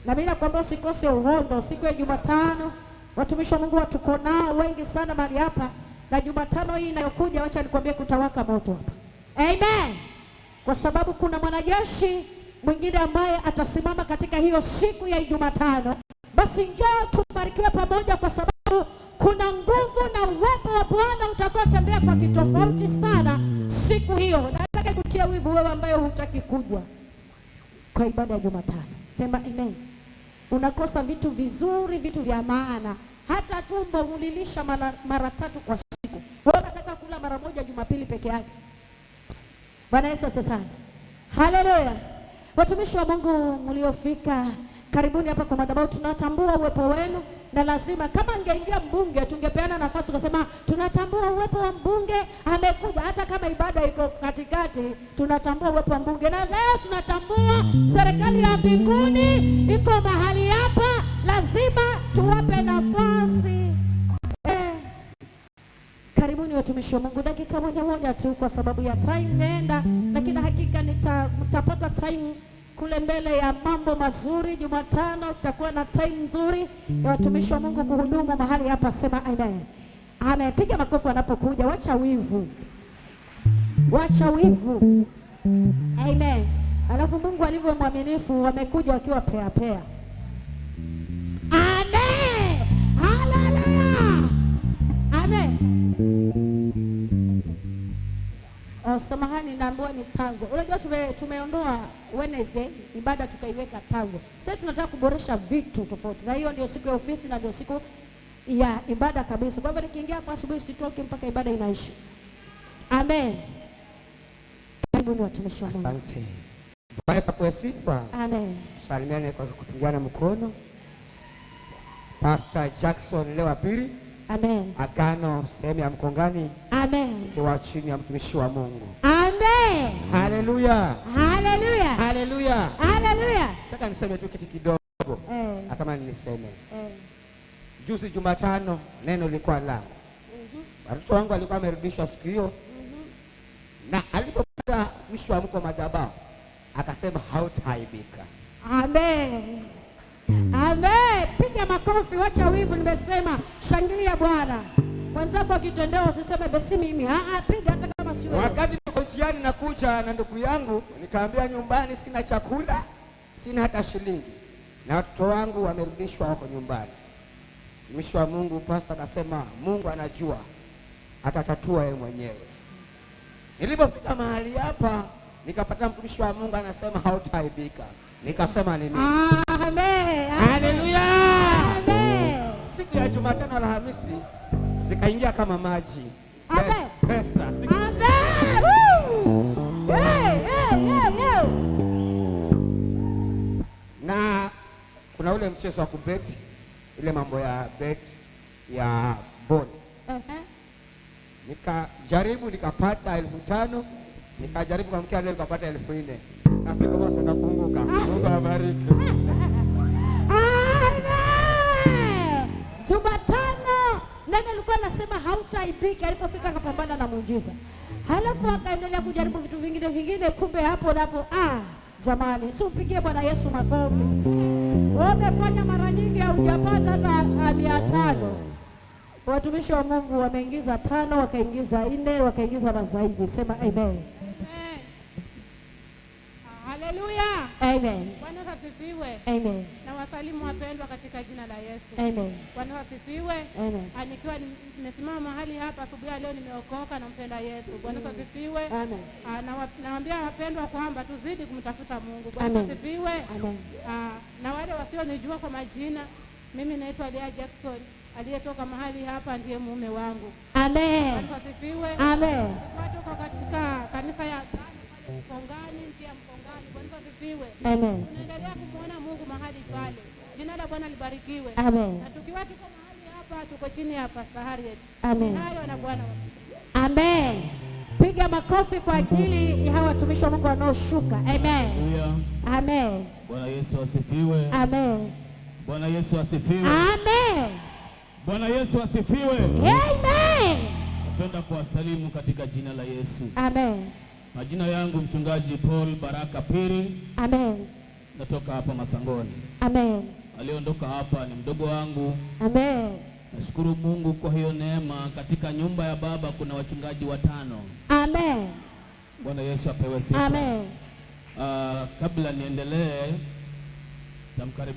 Na mimi nakwambia usikose uhondo siku ya Jumatano. Watumishi wa Mungu tuko nao wengi sana mahali hapa, na Jumatano hii inayokuja acha nikwambie kutawaka moto hapa. Amen. Kwa sababu kuna mwanajeshi mwingine ambaye atasimama katika hiyo siku ya Jumatano. Basi njoo tubarikiwe pamoja, kwa sababu kuna nguvu na uwepo wa Bwana utakaotembea kwa kitofauti sana siku hiyo. Nataka kutia wivu wewe ambaye hutaki kuja kwa ibada ya Jumatano. Sema amen. Unakosa vitu vizuri, vitu vya maana. Hata tumbo ulilisha mara 3 kwa siku. Wewe unataka kula mara moja Jumapili peke yake. Bwana Yesu asifiwe. Haleluya. Watumishi wa Mungu mliofika, karibuni hapa kwa madhabahu. Tunatambua uwepo wenu, na lazima kama angeingia mbunge tungepeana nafasi tukasema tunatambua uwepo wa mbunge amekuja. Hata kama ibada iko katikati, tunatambua uwepo wa mbunge. Na leo tunatambua serikali ya mbinguni iko mahali hapa, lazima tuwape nafasi. Karibuni watumishi wa Mungu, dakika moja tu kwa sababu ya time imeenda, lakini hakika mtapata time kule mbele ya mambo mazuri. Jumatano tutakuwa na time nzuri ya watumishi wa Mungu kuhudumu mahali hapa. Sema amen. Amen. Piga makofi wanapokuja, wacha wivu. Wacha wivu. Amen. Alafu Mungu alivyo mwaminifu, wamekuja wakiwa pea. Amen. Haleluya. Amen. Samahani, naambiwa ni Tanzo. Unajua tumeondoa Wednesday ibada tukaiweka Tanzo. Sasa tunataka kuboresha vitu tofauti. Na hiyo ndio siku ya ofisi na ndio siku ya ibada kabisa. Kwa hivyo nikiingia kwa asubuhi sitoki mpaka ibada inaisha. Amen. Karibuni watumishi wa Mungu. Asante. Bwana kwa sifa. Amen. Salimiane kwa kupungiana mkono. Pastor Jackson leo pili. Amen. Agano sehemu ya Mkongani. Amen. Kwa chini ya mtumishi wa Mungu. Amen. Haleluya. Haleluya. Haleluya. Haleluya. Nataka niseme tu kitu kidogo. Kama niliseme. Juzi Jumatano neno lilikuwa langu. Watoto wangu walikuwa wamerudishwa siku hiyo. Na alipopata mwisho wa mko madhabahu akasema hautaibika. Amen. Amen. Piga makofi, wacha wivu. Nimesema shangilia Bwana. Mwenzako akitendea usiseme basi mimi. Piga hata kama sio. Wakati niko njiani nakuja na ndugu yangu, nikaambia nyumbani sina chakula, sina hata shilingi. Na watoto wangu wamerudishwa huko nyumbani. Mtumishi wa Mungu pastor akasema Mungu anajua atatatua yeye mwenyewe. Nilipofika mahali hapa nikapata mtumishi wa Mungu anasema hautaibika. Nikasema ni mimi. Amen. Haleluya. Amen. Siku ya Jumatano Alhamisi zikaingia kama maji. Amen. Pesa. Amen. Hey. Na kuna ule mchezo wa kubet, ile mambo ya bet ya bond. Nikajaribu nikapata 5,000, nikajaribu kumkia leo nikapata 4,000. Na siku basi nakumbuka. Mungu abariki. Amen. Jumatano nani alikuwa anasema hautaibika, alipofika akapambana na muujiza. Halafu akaendelea kujaribu vitu vingine, kumbe hapo napo jamani, si upigie Bwana Yesu makofi. Wamefanya mara nyingi hujapata hata 500. Watumishi wa Mungu wameingiza 5, wakaingiza 4, wakaingiza na zaidi. Sema amen. Haleluya. Amen. Bwana asifiwe. Amen. Na wasalimu wapendwa katika jina la Yesu. Amen. Bwana asifiwe. Amen. Nikiwa nimesimama mahali hapa asubuhi leo nimeokoka na mpenda Yesu. Bwana asifiwe. Amen. Nawaambia wapendwa kwamba tuzidi kumtafuta Mungu. Bwana asifiwe. Amen. Na wale wasionijua kwa majina, mimi naitwa Lea Jackson, aliyetoka mahali hapa ndiye mume wangu. Amen. Bwana asifiwe. Amen. Tuko katika kanisa ya Mkongani, pia Mkongani. Bwana asifiwe. Amen. Tunaendelea kumuona Mungu mahali pale. Jina la Bwana libarikiwe. Amen. Na tukiwa tuko mahali hapa tuko chini ya Pastor Harriet. Amen. Hayo na Bwana. Amen. Piga makofi kwa ajili ya hawa watumishi wa Mungu wanaoshuka. Amen. Amen. Bwana Yesu asifiwe. Amen. Bwana Yesu asifiwe. Amen. Bwana Yesu asifiwe. Amen. Napenda kuwasalimu katika jina la Yesu. Amen. Majina yangu mchungaji Paul Baraka Piri. Amen. natoka hapa Masangoni. Amen. Aliondoka hapa ni mdogo wangu. Amen. Nashukuru Mungu kwa hiyo neema. Katika nyumba ya baba kuna wachungaji 5. Amen. Bwana Yesu apewe sifa. Amen. Kabla niendelee, tamkaribisha